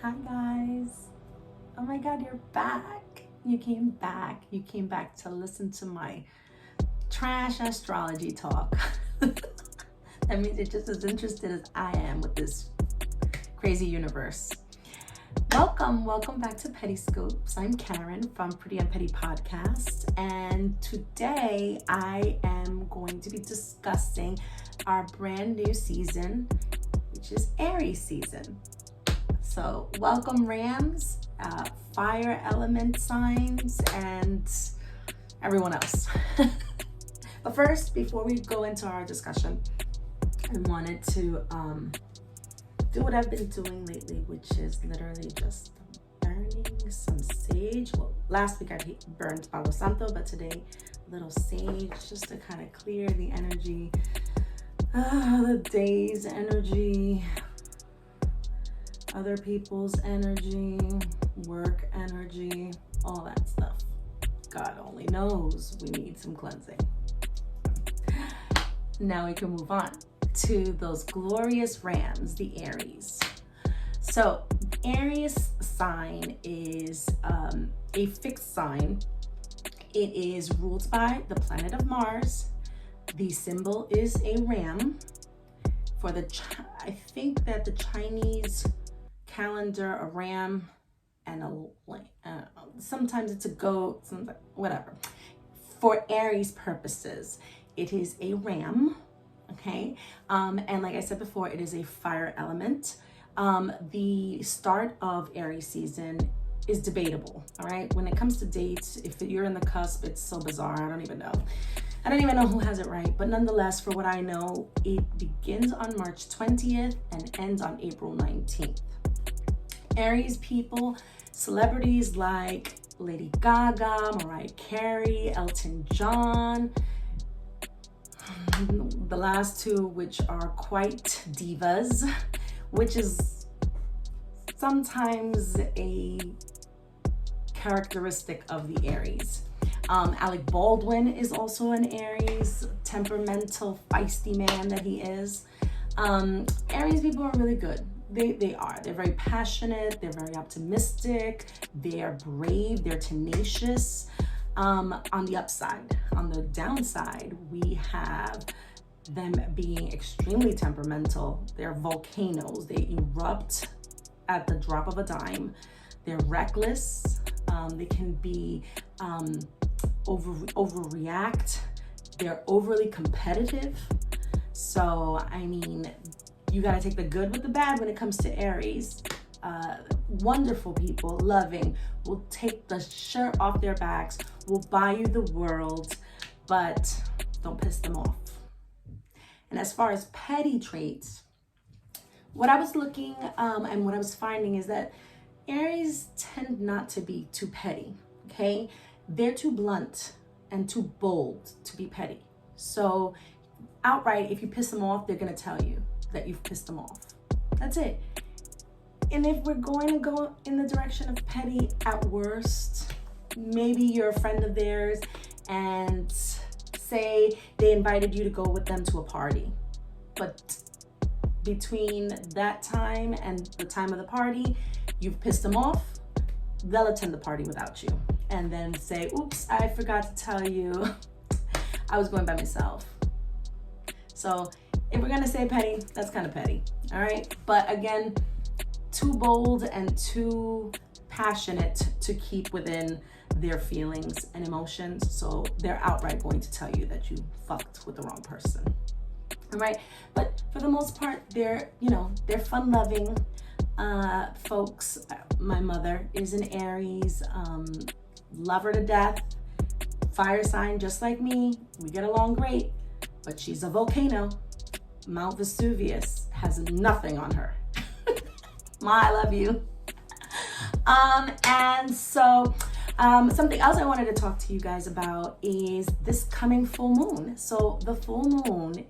Hi guys. Oh my god, you're back. You came back. You came back to listen to my trash astrology talk. That means you're just as interested as I am with this crazy universe. Welcome back to PettyScopes. I'm Karen from Pretty and Petty Podcast, and today I am going to be discussing our brand new season, which is Aries season. So welcome Rams, fire element signs, and everyone else. But first, before we go into our discussion, I wanted to do what I've been doing lately, which is literally just burning some sage. Well, last week I burned Palo Santo, but today a little sage just to kind of clear the energy, the day's energy, other people's energy, work energy, all that stuff. God only knows we need some cleansing. Now we can move on to those glorious Rams, the Aries. So Aries sign is a fixed sign. It is ruled by the planet of Mars. The symbol is a ram. For I think that the Chinese calendar, a ram and sometimes it's a goat, whatever. For Aries purposes, it is a ram. Okay, and like I said before, it is a fire element. The start of Aries season is debatable. All right, when it comes to dates, if you're in the cusp, it's so bizarre. I don't even know who has it right, but nonetheless, for what I know, it begins on March 20th and ends on April 19th. Aries people, celebrities like Lady Gaga, Mariah Carey, Elton John, the last two, which are quite divas, which is sometimes a characteristic of the Aries. Alec Baldwin is also an Aries, temperamental, feisty man that he is. Aries people are really good. They are. They're very passionate. They're very optimistic. They're brave. They're tenacious. On the upside. On the downside, we have them being extremely temperamental. They're volcanoes. They erupt at the drop of a dime. They're reckless. They can be overreact. They're overly competitive. So, I mean, you got to take the good with the bad when it comes to Aries. Wonderful people, loving, will take the shirt off their backs, will buy you the world, but don't piss them off. And as far as petty traits, what I was looking and what I was finding is that Aries tend not to be too petty, okay? They're too blunt and too bold to be petty. So outright, if you piss them off, they're gonna tell you that you've pissed them off. That's it. And if we're going to go in the direction of petty, at worst, maybe you're a friend of theirs and say they invited you to go with them to a party. But between that time and the time of the party, you've pissed them off, they'll attend the party without you. And then say, oops, I forgot to tell you I was going by myself. So if we're going to say petty, that's kind of petty. All right. But again, too bold and too passionate to keep within their feelings and emotions. So they're outright going to tell you that you fucked with the wrong person. All right. But for the most part, they're fun-loving folks. My mother is an Aries, love her to death, fire sign just like me. We get along great, but she's a volcano. Mount Vesuvius has nothing on her. Ma, I love you. And so something else I wanted to talk to you guys about is this coming full moon. So the full moon,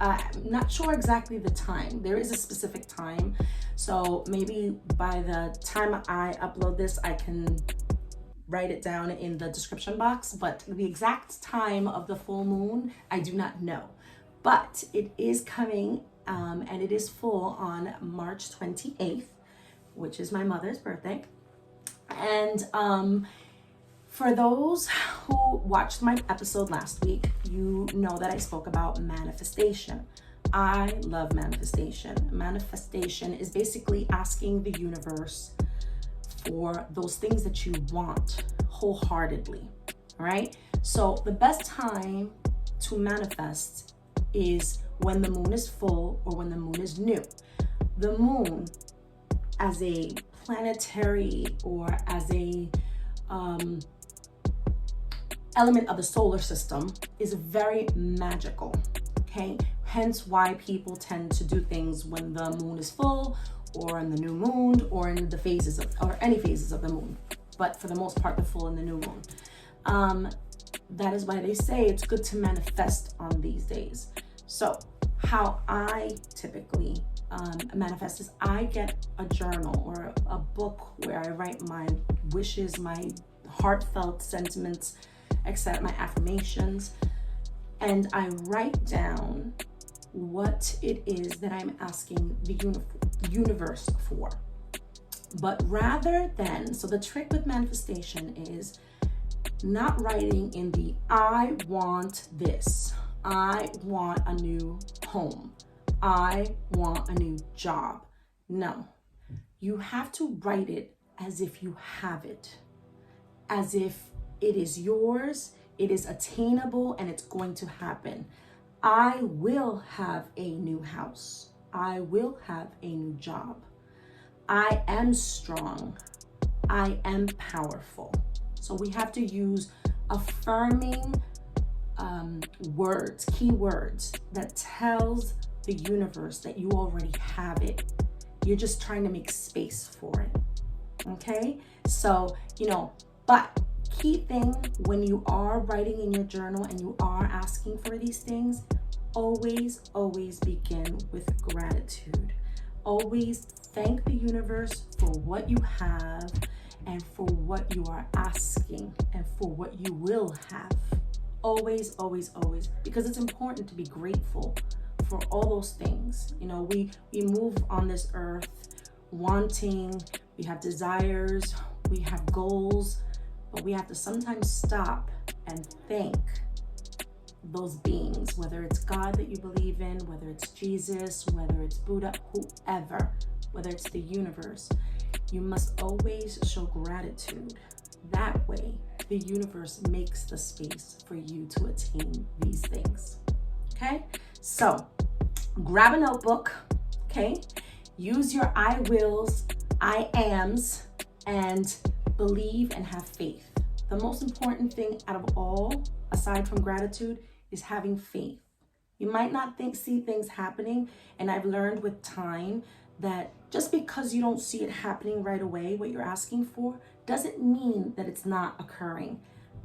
I'm not sure exactly the time. There is a specific time. So maybe by the time I upload this, I can write it down in the description box. But the exact time of the full moon, I do not know. But it is coming and it is full on March 28th. which is my mother's birthday. And for those who watched my episode last week, you know that I spoke about manifestation. I love manifestation. Manifestation is basically asking the universe for those things that you want wholeheartedly, right? So the best time to manifest is when the moon is full or when the moon is new. The moon, as a planetary or as a element of the solar system, is very magical, okay? Hence why people tend to do things when the moon is full or in the new moon or in the phases of, or any phases of the moon, but for the most part, the full and the new moon. That is why they say it's good to manifest on these days. So how I typically manifest is I get a journal or a book where I write my wishes, my heartfelt sentiments, etc., my affirmations, and I write down what it is that I'm asking the universe for. But rather than, so the trick with manifestation is not writing in the I want this, I want a new home, I want a new job. No, you have to write it as if you have it, as if it is yours, it is attainable, and it's going to happen. I will have a new house. I will have a new job. I am strong. I am powerful. So we have to use affirming words, keywords that tells the universe that you already have it. You're just trying to make space for it. Okay? So, but key thing when you are writing in your journal and you are asking for these things, always begin with gratitude. Always thank the universe for what you have and for what you are asking and for what you will have. Always, because it's important to be grateful for all those things. We move on this earth wanting, we have desires, we have goals, but we have to sometimes stop and thank those beings, whether it's God that you believe in, whether it's Jesus, whether it's Buddha, whoever, whether it's the universe. You must always show gratitude. That way, the universe makes the space for you to attain these things. Okay? So, grab a notebook, okay? Use your I wills, I ams, and believe and have faith. The most important thing out of all, aside from gratitude, is having faith. You might not see things happening, and I've learned with time that just because you don't see it happening right away, what you're asking for, doesn't mean that it's not occurring.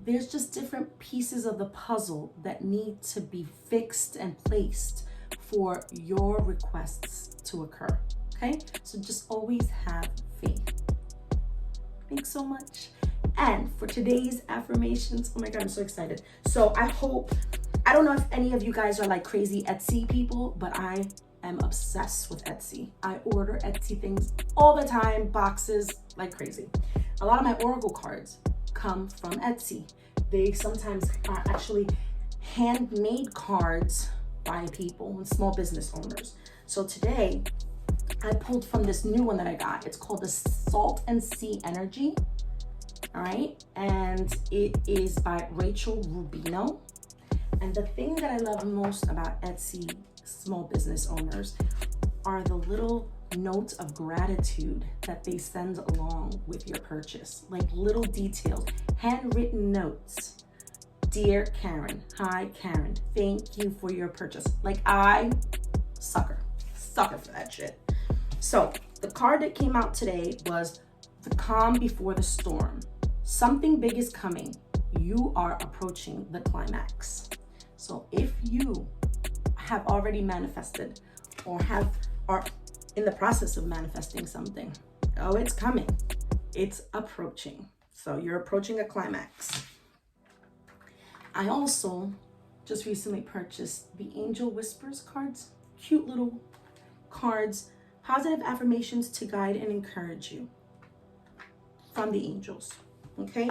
There's just different pieces of the puzzle that need to be fixed and placed for your requests to occur. Okay? So just always have faith. Thanks so much. And for today's affirmations, oh my God, I'm so excited. So I don't know if any of you guys are like crazy Etsy people, but I am obsessed with Etsy. I order Etsy things all the time, boxes like crazy. A lot of my Oracle cards come from Etsy. They sometimes are actually handmade cards by people and small business owners. So today I pulled from this new one that I got. It's called the Salt and Sea Energy. All right. And it is by Rachel Rubino. And the thing that I love most about Etsy small business owners are the little notes of gratitude that they send along with your purchase, like little details, handwritten notes. Dear Karen, hi Karen, thank you for your purchase. Like I sucker for that shit. So the card that came out today was the calm before the storm. Something big is coming. You are approaching the climax. So if you have already manifested or are in the process of manifesting something, it's coming. It's approaching. So you're approaching a climax. I also just recently purchased the Angel Whispers cards. Cute little cards, positive affirmations to guide and encourage you from the angels. Okay?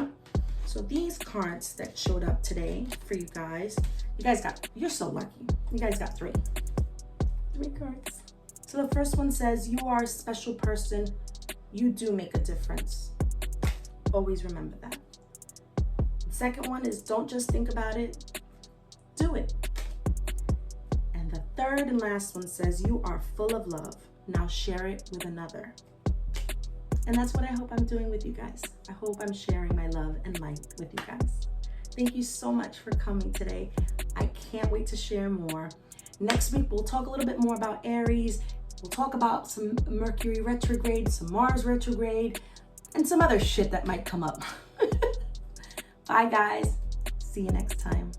So these cards that showed up today for you guys you're so lucky. You guys got three cards. So the first one says, you are a special person. You do make a difference. Always remember that. The second one is, don't just think about it, do it. And the third and last one says, you are full of love. Now share it with another. And that's what I hope I'm doing with you guys. I hope I'm sharing my love and light with you guys. Thank you so much for coming today. I can't wait to share more. Next week, we'll talk a little bit more about Aries. We'll talk about some Mercury retrograde, some Mars retrograde, and some other shit that might come up. Bye, guys. See you next time.